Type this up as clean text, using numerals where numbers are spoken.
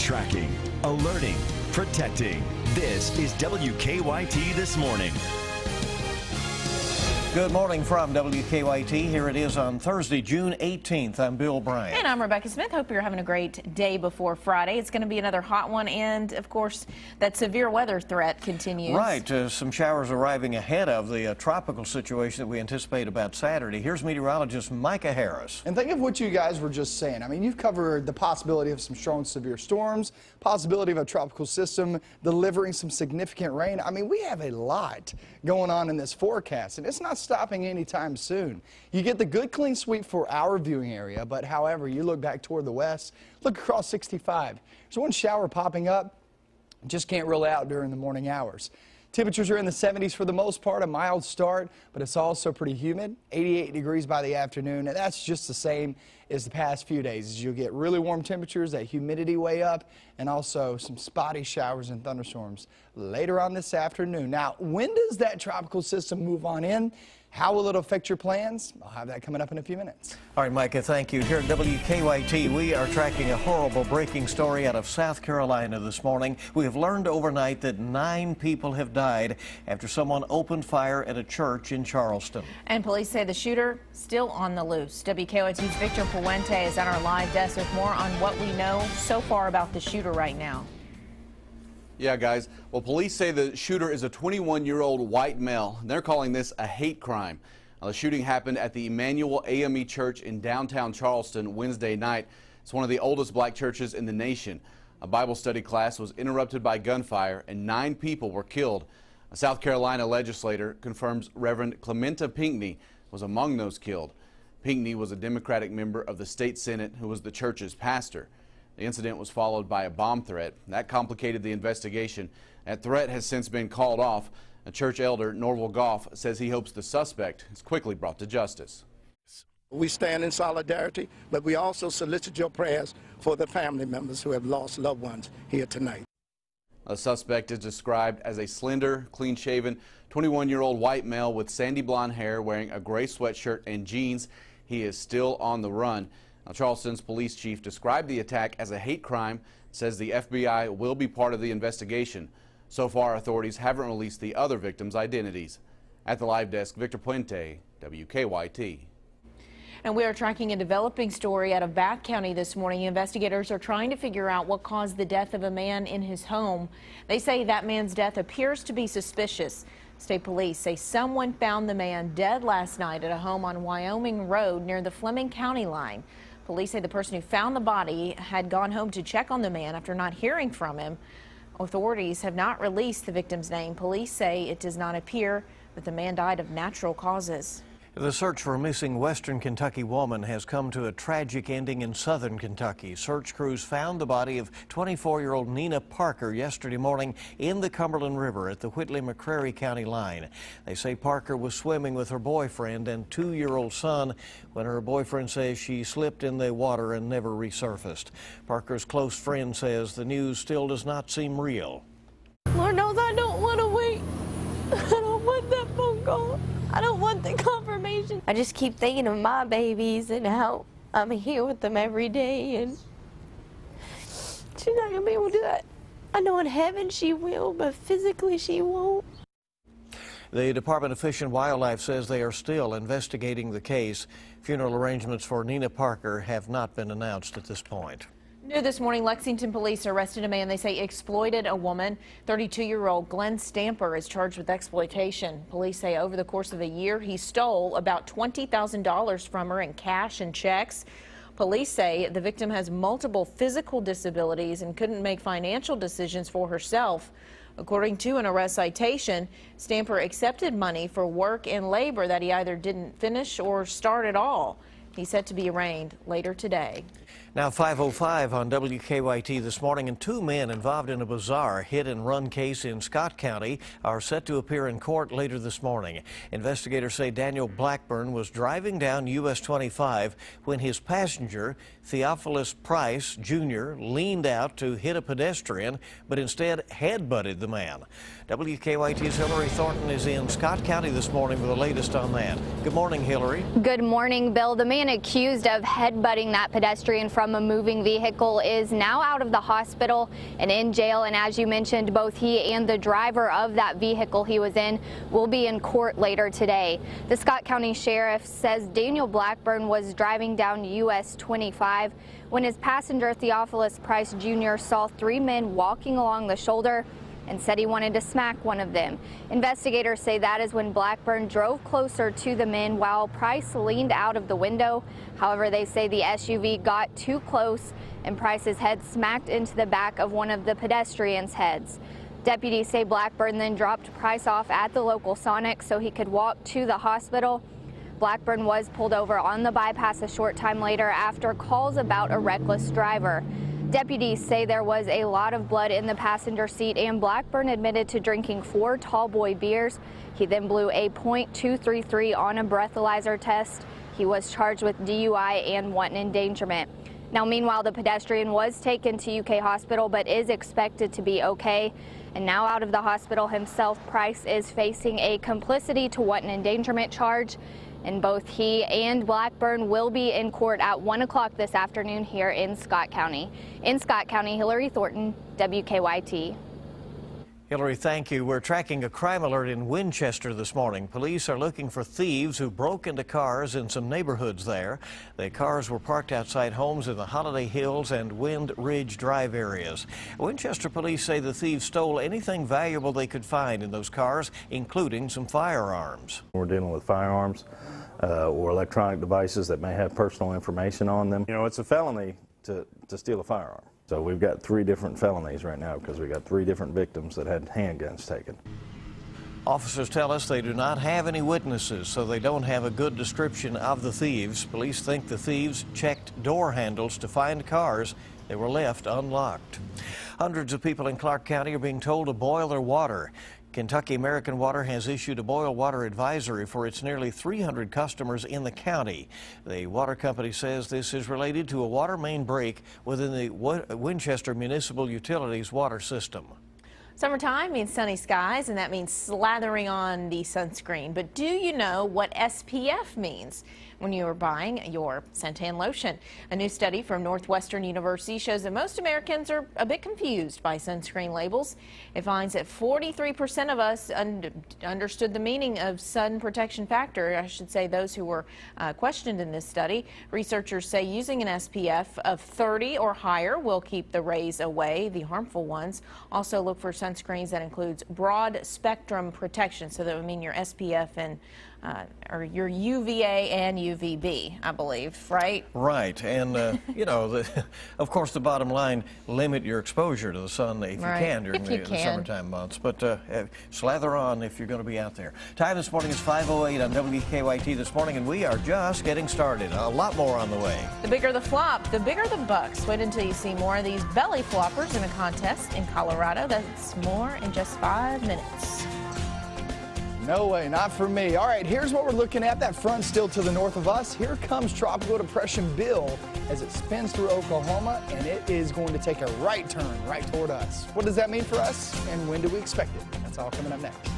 Tracking, alerting, protecting. This is WKYT This Morning. Good morning from WKYT. Here it is on Thursday, June 18th. I'm Bill Bryant. And I'm Rebecca Smith. Hope you're having a great day before Friday. It's going to be another hot one, and of course, that severe weather threat continues. Right. Some showers arriving ahead of the tropical situation that we anticipate about Saturday. Here's meteorologist Micah Harris. And think of what you guys were just saying. I mean, you've covered the possibility of some strong severe storms, possibility of a tropical system delivering some significant rain. I mean, we have a lot going on in this forecast, and it's not stopping anytime soon. You get the good clean sweep for our viewing area, but however, you look back toward the west, look across 65. There's one shower popping up, just can't rule out during the morning hours. Temperatures are in the 70s for the most part, a mild start, but it's also pretty humid, 88 degrees by the afternoon, and that's just the same as the past few days. As you'll get really warm temperatures, that humidity way up, and also some spotty showers and thunderstorms later on this afternoon. Now, when does that tropical system move on in? How will it affect your plans? I'll have that coming up in a few minutes. All right, Micah, thank you. Here at WKYT, we are tracking a horrible breaking story out of South Carolina this morning. We have learned overnight that 9 people have died after someone opened fire at a church in Charleston. And police say the shooter still on the loose. WKYT's Victor Puente is on our live desk with more on what we know so far about the shooter right now. Yeah, guys. Well, police say the shooter is a 21-year-old white male. They're calling this a hate crime. Now, the shooting happened at the Emmanuel AME Church in downtown Charleston Wednesday night. It's one of the oldest black churches in the nation. A Bible study class was interrupted by gunfire and 9 people were killed. A South Carolina legislator confirms Reverend Clementa Pinckney was among those killed. Pinckney was a Democratic member of the state Senate who was the church's pastor. The incident was followed by a bomb threat. That complicated the investigation. That threat has since been called off. A church elder, Norval Goff, says he hopes the suspect is quickly brought to justice. We stand in solidarity, but we also solicit your prayers for the family members who have lost loved ones here tonight. The suspect is described as a slender, clean-shaven, 21-year-old white male with sandy blonde hair wearing a gray sweatshirt and jeans. He is still on the run. Now, Charleston's police chief described the attack as a hate crime, says the FBI will be part of the investigation. So far, authorities haven't released the other victims' identities. At the live desk, Victor Puente, WKYT. And we are tracking a developing story out of Bath County this morning. Investigators are trying to figure out what caused the death of a man in his home. They say that man's death appears to be suspicious. State police say someone found the man dead last night at a home on Wyoming Road near the Fleming County line. Police say the person who found the body had gone home to check on the man after not hearing from him. Authorities have not released the victim's name. Police say it does not appear that the man died of natural causes. The search for a missing western Kentucky woman has come to a tragic ending in southern Kentucky. Search crews found the body of 24-year-old Nina Parker yesterday morning in the Cumberland River at the Whitley-McCreary County line. They say Parker was swimming with her boyfriend and 2-year-old son when her boyfriend says she slipped in the water and never resurfaced. Parker's close friend says the news still does not seem real. Lord knows I don't want to wait. I don't want that phone call. I don't want the confirmation. I just keep thinking of my babies and how I'm here with them every day, and she's not going to be able to do that. I know in heaven she will, but physically she won't. The Department of Fish and Wildlife says they are still investigating the case. Funeral arrangements for Nina Parker have not been announced at this point. New this morning, Lexington police arrested a man they say exploited a woman. 32-year-old Glenn Stamper is charged with exploitation. Police say over the course of a year, he stole about $20,000 from her in cash and checks. Police say the victim has multiple physical disabilities and couldn't make financial decisions for herself. According to an arrest citation, Stamper accepted money for work and labor that he either didn't finish or start at all. He's set to be arraigned later today. Now 5:05 on WKYT this morning, and 2 men involved in a bizarre hit-and-run case in Scott County are set to appear in court later this morning. Investigators say Daniel Blackburn was driving down US 25 when his passenger, Theophilus Price Jr., leaned out to hit a pedestrian, but instead head-butted the man. WKYT's Hillary Thornton is in Scott County this morning with the latest on that. Good morning, Hillary. Good morning, Bill. The man accused of head-butting that pedestrian suffering from a moving vehicle is now out of the hospital and in jail. And as you mentioned, both he and the driver of that vehicle he was in will be in court later today. The Scott County Sheriff says Daniel Blackburn was driving down US 25 when his passenger Theophilus Price Jr. saw 3 men walking along the shoulder and said he wanted to smack one of them. Investigators say that is when Blackburn drove closer to the men while Price leaned out of the window. However, they say the SUV got too close and Price's head smacked into the back of one of the pedestrians' heads. Deputies say Blackburn then dropped Price off at the local Sonic so he could walk to the hospital. Blackburn was pulled over on the bypass a short time later after calls about a reckless driver. Deputies say there was a lot of blood in the passenger seat and Blackburn admitted to drinking 4 tall boy beers. He then blew a .233 on a breathalyzer test. He was charged with DUI and wanton endangerment. Now, meanwhile, the pedestrian was taken to UK Hospital but is expected to be okay. And now out of the hospital himself, Price is facing a complicity to wanton endangerment charge. And both he and Blackburn will be in court at 1 o'clock this afternoon here in Scott County. In Scott County, Hillary Thornton, WKYT. Hillary, thank you. We're tracking a crime alert in Winchester this morning. Police are looking for thieves who broke into cars in some neighborhoods there. The cars were parked outside homes in the Holiday Hills and Wind Ridge Drive areas. Winchester police say the thieves stole anything valuable they could find in those cars, including some firearms. We're dealing with firearms or electronic devices that may have personal information on them. You know, it's a felony to steal a firearm. So we've got 3 different felonies right now because we got 3 different victims that had handguns taken. Officers tell us they do not have any witnesses, so they don't have a good description of the thieves. Police think the thieves checked door handles to find cars. They were left unlocked. Hundreds of people in Clark County are being told to boil their water. Kentucky American Water has issued a boil water advisory for its nearly 300 customers in the county. The water company says this is related to a water main break within the Winchester Municipal Utilities water system. Summertime means sunny skies, and that means slathering on the sunscreen. But do you know what SPF means when you are buying your suntan lotion? A new study from Northwestern University shows that most Americans are a bit confused by sunscreen labels. It finds that 43% of us understood the meaning of sun protection factor. I should say those who were questioned in this study. Researchers say using an SPF of 30 or higher will keep the rays away, the harmful ones. Also look for sunscreens that includes broad spectrum protection, so that would mean your SPF and or your UVA and UVB, I believe, right? Right, and you know, of course, the bottom line: limit your exposure to the sun if you can during the summertime months. But slather on if you're going to be out there. Time this morning is 5:08 on WKYT this morning, and we are just getting started. A lot more on the way. The bigger the flop, the bigger the bucks. Wait until you see more of these belly floppers in a contest in Colorado. That's more in just 5 minutes. No way, not for me. All right, here's what we're looking at. That front still to the north of us. Here comes Tropical Depression Bill as it spins through Oklahoma, and it is going to take a right turn right toward us. What does that mean for us, and when do we expect it? That's all coming up next.